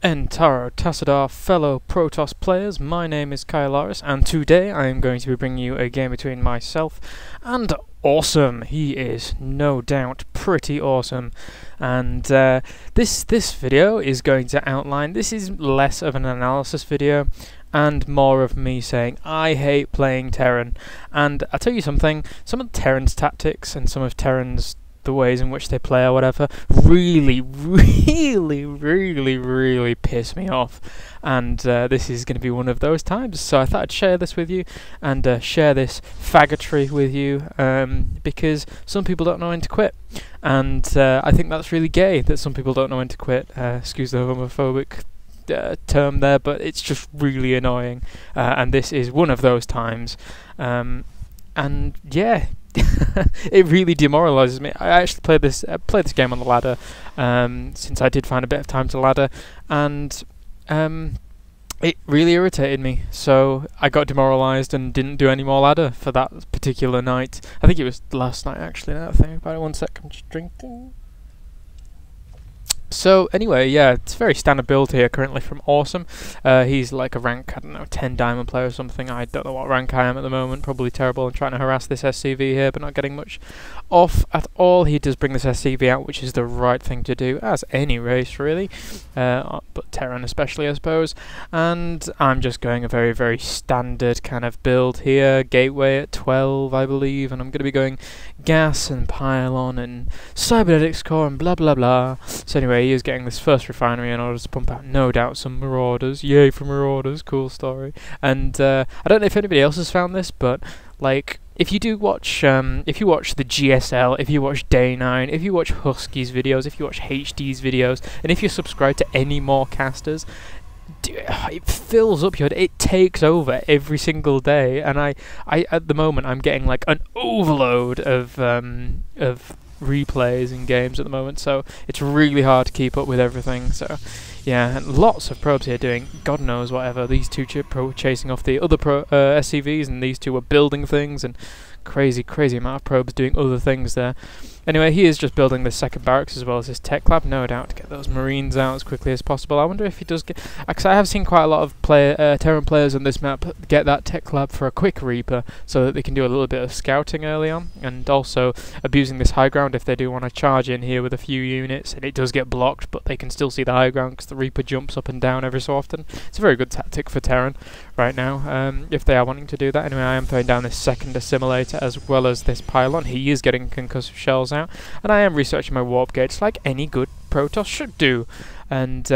Entaro Tassadar, fellow Protoss players, my name is Kaelaris, and today I am going to be bringing you a game between myself and Awesome. He is no doubt pretty awesome, and this video is going to outline. This is less of an analysis video and more of me saying I hate playing Terran. And I'll tell you something, some of Terran's tactics and some of Terran's the ways in which they play or whatever really piss me off, and this is going to be one of those times. So I thought I'd share this with you and share this faggotry with you, because some people don't know when to quit, and I think that's really gay that some people don't know when to quit. Excuse the homophobic term there, but it's just really annoying, and this is one of those times. And yeah, it really demoralises me. I actually played this game on the ladder, since I did find a bit of time to ladder, and it really irritated me. So I got demoralised and didn't do any more ladder for that particular night. I think it was last night actually. Now I think about it, 1 sec, I'm just drinking. So anyway, yeah, it's a very standard build here currently from Awesome. He's like a rank, I don't know, 10 diamond player or something. I don't know what rank I am at the moment, probably terrible. I'm trying to harass this SCV here, but not getting much off at all. He does bring this SCV out, which is the right thing to do, as any race really, but Terran especially, I suppose. And I'm just going a very standard kind of build here, gateway at 12 I believe, and I'm going to be going gas and pylon and cybernetics core and blah blah blah. So anyway, he is getting this first refinery in order to pump out, no doubt, some marauders. Yay for marauders, cool story. And I don't know if anybody else has found this, but like, if you do watch, if you watch the GSL, if you watch Day9, if you watch Husky's videos, if you watch HD's videos, and if you subscribe to any more casters, it fills up your day. It takes over every single day, and I at the moment I'm getting like an overload of replays in games at the moment, so it's really hard to keep up with everything. So yeah, and lots of probes here doing God knows whatever. These two chasing off the other SCVs, and these two are building things, and crazy amount of probes doing other things there. Anyway, he is just building this second barracks as well as his tech lab, no doubt, to get those marines out as quickly as possible. I wonder if he does get, because I have seen quite a lot of Terran players on this map get that tech lab for a quick Reaper, so that they can do a little bit of scouting early on, and also abusing this high ground if they do want to charge in here with a few units, and it does get blocked, but they can still see the high ground because the Reaper jumps up and down every so often. It's a very good tactic for Terran right now, if they are wanting to do that. Anyway, I am throwing down this second assimilator as well as this pylon. He is getting concussive shells out, and I am researching my warp gates like any good Protoss should do. And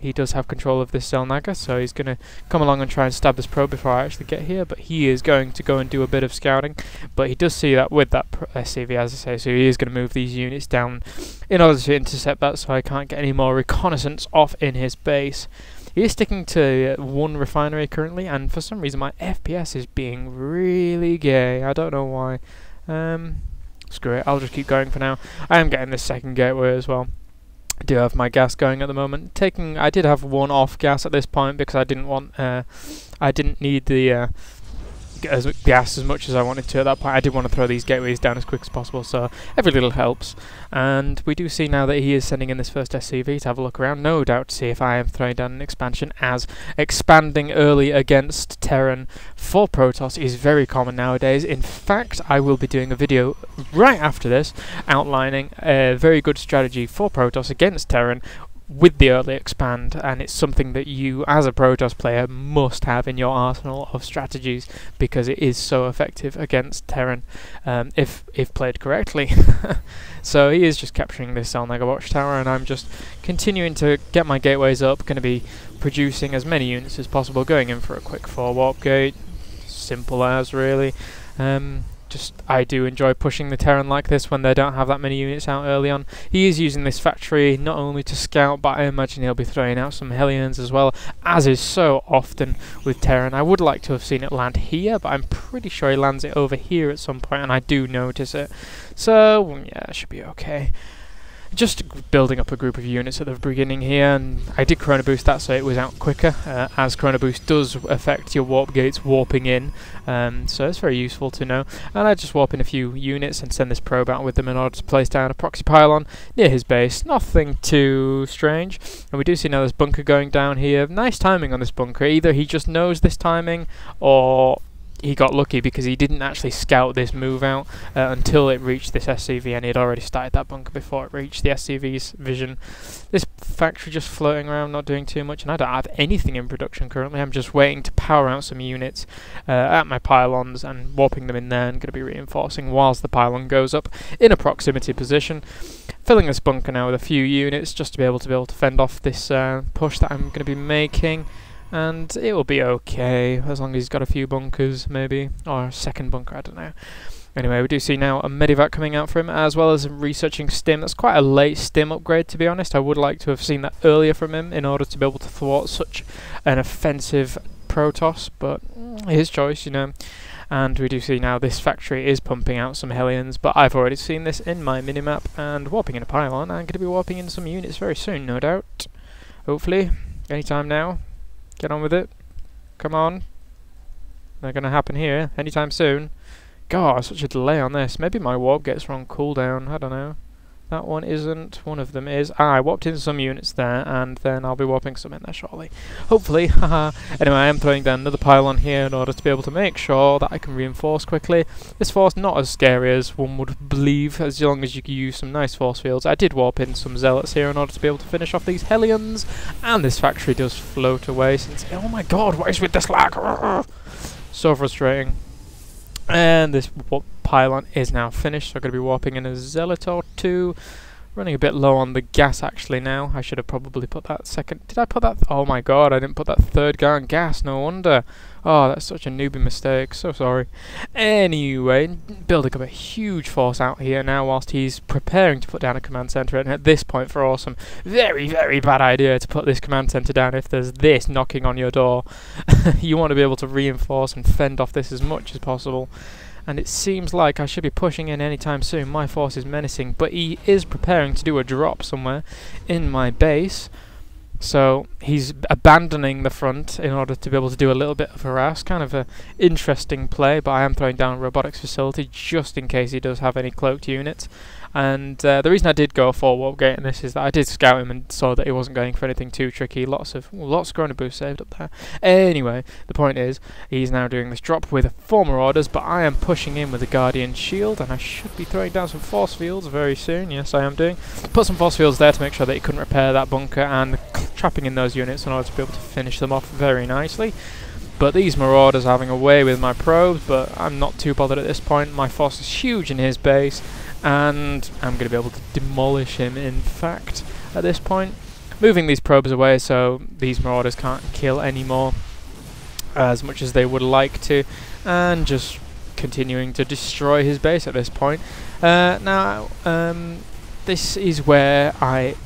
he does have control of this Zelnaga, so he's going to come along and try and stab this probe before I actually get here, but he is going to go and do a bit of scouting. But he does see that with that SCV, as I say, so he is going to move these units down in order to intercept that, so I can't get any more reconnaissance off in his base. He is sticking to one refinery currently, and for some reason my FPS is being really gay. I don't know why. Screw it, I'll just keep going for now. I am getting this second gateway as well. I do have my gas going at the moment. I did have one off gas at this point because I didn't want, I didn't need the gas as much as I wanted to at that point. I did want to throw these gateways down as quick as possible, so every little helps. And we do see now that he is sending in this first SCV to have a look around, no doubt to see if I am throwing down an expansion, as expanding early against Terran for Protoss is very common nowadays. In fact, I will be doing a video right after this outlining a very good strategy for Protoss against Terran with the early expand, and it's something that you as a Protoss player must have in your arsenal of strategies, because it is so effective against Terran, if played correctly. So he is just capturing this Zelnaga watchtower, and I'm just continuing to get my gateways up, going to be producing as many units as possible, going in for a quick 4 warp gate, simple as really. I do enjoy pushing the Terran like this when they don't have that many units out early on. He is using this factory not only to scout, but I imagine he'll be throwing out some Hellions as well, as is so often with Terran. I would like to have seen it land here, but I'm pretty sure he lands it over here at some point, and I do notice it. So yeah, it should be okay. just building up a group of units at the beginning here, and I did Chrono Boost that so it was out quicker, as Chrono Boost does affect your warp gates warping in, so it's very useful to know. And I just warp in a few units and send this probe out with them in order to place down a proxy pylon near his base. Nothing too strange. And we do see now this bunker going down here. Nice timing on this bunker. Either he just knows this timing, or he got lucky because he didn't actually scout this move out until it reached this SCV, and he had already started that bunker before it reached the SCV's vision. This factory just floating around, not doing too much, and I don't have anything in production currently. I'm just waiting to power out some units at my pylons and warping them in there, and going to be reinforcing whilst the pylon goes up in a proximity position. Filling this bunker now with a few units just to be able to fend off this push that I'm going to be making. And it will be okay, as long as he's got a few bunkers, maybe, or a second bunker, I don't know. Anyway, we do see now a medivac coming out for him, as well as researching stim. That's quite a late stim upgrade, to be honest. I would like to have seen that earlier from him in order to be able to thwart such an offensive Protoss, but his choice, you know. And we do see now this factory is pumping out some Hellions, but I've already seen this in my minimap, and warping in a pylon. I'm going to be warping in some units very soon, no doubt. Hopefully, anytime now. Get on with it. Come on. Not gonna happen here anytime soon. God, such a delay on this. Maybe my warp gets wrong cooldown. I don't know. That one isn't. One of them is. I warped in some units there, and then I'll be warping some in there shortly. Hopefully. Haha. Anyway, I am throwing down another pylon here in order to be able to make sure that I can reinforce quickly. This force not as scary as one would believe, as long as you can use some nice force fields. I did warp in some zealots here in order to be able to finish off these Hellions, and this factory does float away since... Oh my god, what is with this lag? So frustrating. And this pylon is now finished, so I'm going to be warping in a zealot or two. Running a bit low on the gas actually now. I should have probably put that second... Did I put that... Oh my god, I didn't put that third guy on gas, no wonder. Oh, that's such a newbie mistake, so sorry. Anyway, building up a huge force out here now whilst he's preparing to put down a command centre, and at this point for awesome, very, very bad idea to put this command centre down if there's this knocking on your door. You want to be able to reinforce and fend off this as much as possible. And it seems like I should be pushing in anytime soon. My force is menacing, but he is preparing to do a drop somewhere in my base. So he's abandoning the front in order to be able to do a little bit of harass. Kind of an interesting play, but I am throwing down a robotics facility just in case he does have any cloaked units. And the reason I did go for warp gate in this is that I did scout him and saw that he wasn't going for anything too tricky. Lots of Chrono Boost saved up there. Anyway, the point is, he's now doing this drop with former orders, but I am pushing in with a Guardian Shield, and I should be throwing down some force fields very soon. Yes, I am doing. Put some force fields there to make sure that he couldn't repair that bunker, and trapping in those units in order to be able to finish them off very nicely. But these Marauders are having a way with my probes, but I'm not too bothered at this point. My force is huge in his base, and I'm going to be able to demolish him, in fact, at this point. Moving these probes away so these Marauders can't kill anymore as much as they would like to, and just continuing to destroy his base at this point. Now, this is where I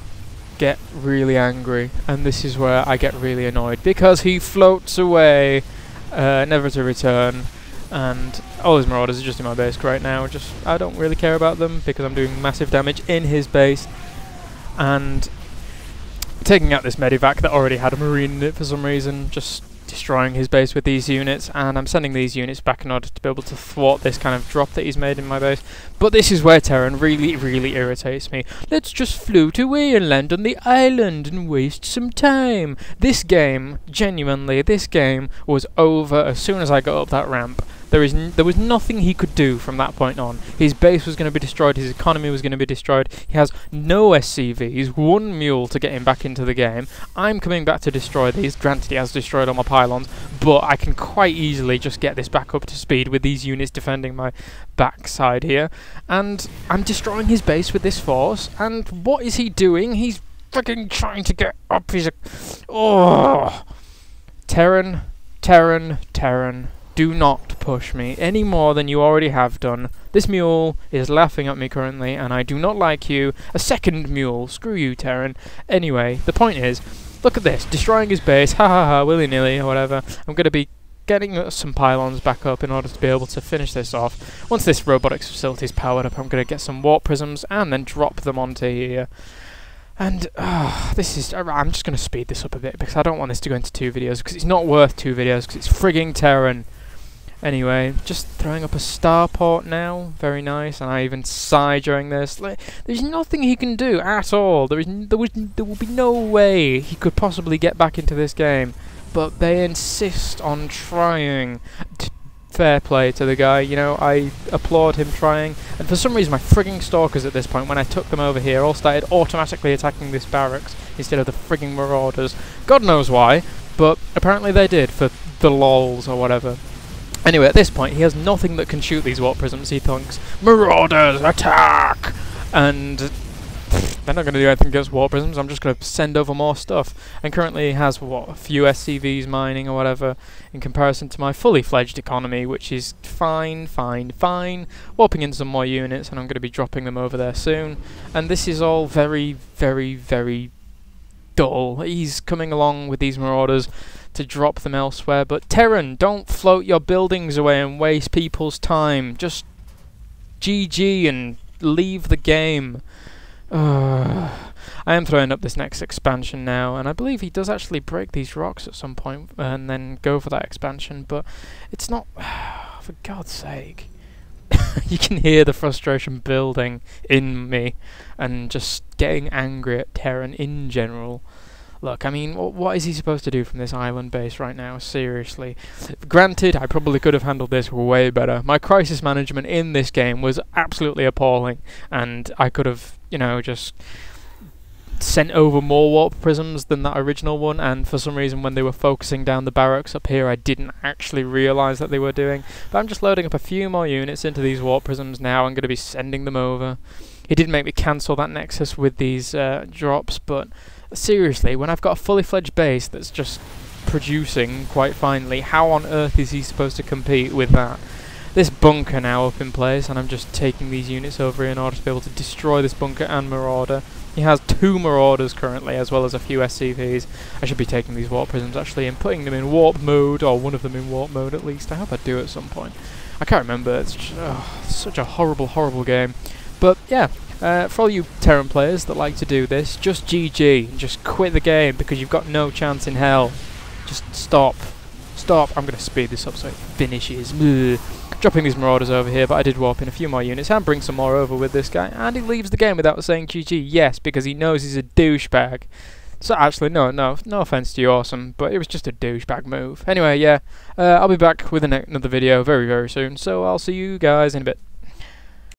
get really angry, and this is where I get really annoyed, because he floats away, never to return. And all his Marauders are just in my base right now. I don't really care about them because I'm doing massive damage in his base. And taking out this Medivac that already had a Marine in it for some reason, just destroying his base with these units, and I'm sending these units back in order to be able to thwart this kind of drop that he's made in my base. But this is where Terran really, really irritates me. Let's just float away and land on the island and waste some time. This game, genuinely, this game was over as soon as I got up that ramp. There was nothing he could do from that point on. His base was going to be destroyed, his economy was going to be destroyed. He has no SCVs, one mule to get him back into the game. I'm coming back to destroy these. Granted, he has destroyed all my pylons, but I can quite easily just get this back up to speed with these units defending my backside here. And I'm destroying his base with this force, and what is he doing? He's freaking trying to get up. Oh! Terran. Do not push me any more than you already have done. This mule is laughing at me currently, and I do not like you. A second mule. Screw you, Terran. Anyway, the point is, look at this. Destroying his base. Ha ha ha, willy-nilly, or whatever. I'm going to be getting some pylons back up in order to be able to finish this off. Once this robotics facility is powered up, I'm going to get some warp prisms and then drop them onto here. And this is... I'm just going to speed this up a bit because I don't want this to go into 2 videos, because it's not worth 2 videos, because it's frigging Terran. Anyway, just throwing up a starport now. Very nice. And I even sigh during this. There's nothing he can do at all. There will be no way he could possibly get back into this game. But they insist on trying. Fair play to the guy. You know, I applaud him trying. And for some reason, my frigging stalkers at this point, when I took them over here, all started automatically attacking this barracks instead of the frigging marauders. God knows why, but apparently they did, for the lols or whatever. Anyway, at this point, he has nothing that can shoot these warp prisms. He thinks, marauders, attack! And they're not going to do anything against warp prisms. I'm just going to send over more stuff. And currently he has, what, a few SCVs mining or whatever, in comparison to my fully fledged economy, which is fine. Warping in some more units, and I'm going to be dropping them over there soon. And this is all very, very, very dull. He's coming along with these marauders to drop them elsewhere, but Terran, don't float your buildings away and waste people's time. Just GG and leave the game. I am throwing up this next expansion now, and I believe he does actually break these rocks at some point and then go for that expansion, but it's not... for God's sake. You can hear the frustration building in me and just getting angry at Terran in general. Look, I mean, what is he supposed to do from this island base right now? Seriously. Granted, I probably could have handled this way better. My crisis management in this game was absolutely appalling, and I could have, you know, just sent over more warp prisms than that original one, and for some reason when they were focusing down the barracks up here, I didn't actually realise that they were doing. But I'm just loading up a few more units into these warp prisms now. I'm going to be sending them over. He did make me cancel that nexus with these drops, but seriously, when I've got a fully fledged base that's just producing quite finely, how on earth is he supposed to compete with that? This bunker now up in place, and I'm just taking these units over in order to be able to destroy this bunker and marauder. He has 2 marauders currently, as well as a few SCVs. I should be taking these warp prisms actually and putting them in warp mode, or one of them in warp mode at least. I hope I do at some point. I can't remember. It's just, such a horrible game. But yeah, for all you Terran players that like to do this, just GG and just quit the game because you've got no chance in hell. Just stop. I'm going to speed this up so it finishes. Ugh. Dropping these marauders over here, but I did warp in a few more units and bring some more over with this guy, and he leaves the game without saying GG. Yes, because he knows he's a douchebag. So actually, no offense to you, awesome, but it was just a douchebag move. Anyway, yeah, I'll be back with another video very soon, so I'll see you guys in a bit.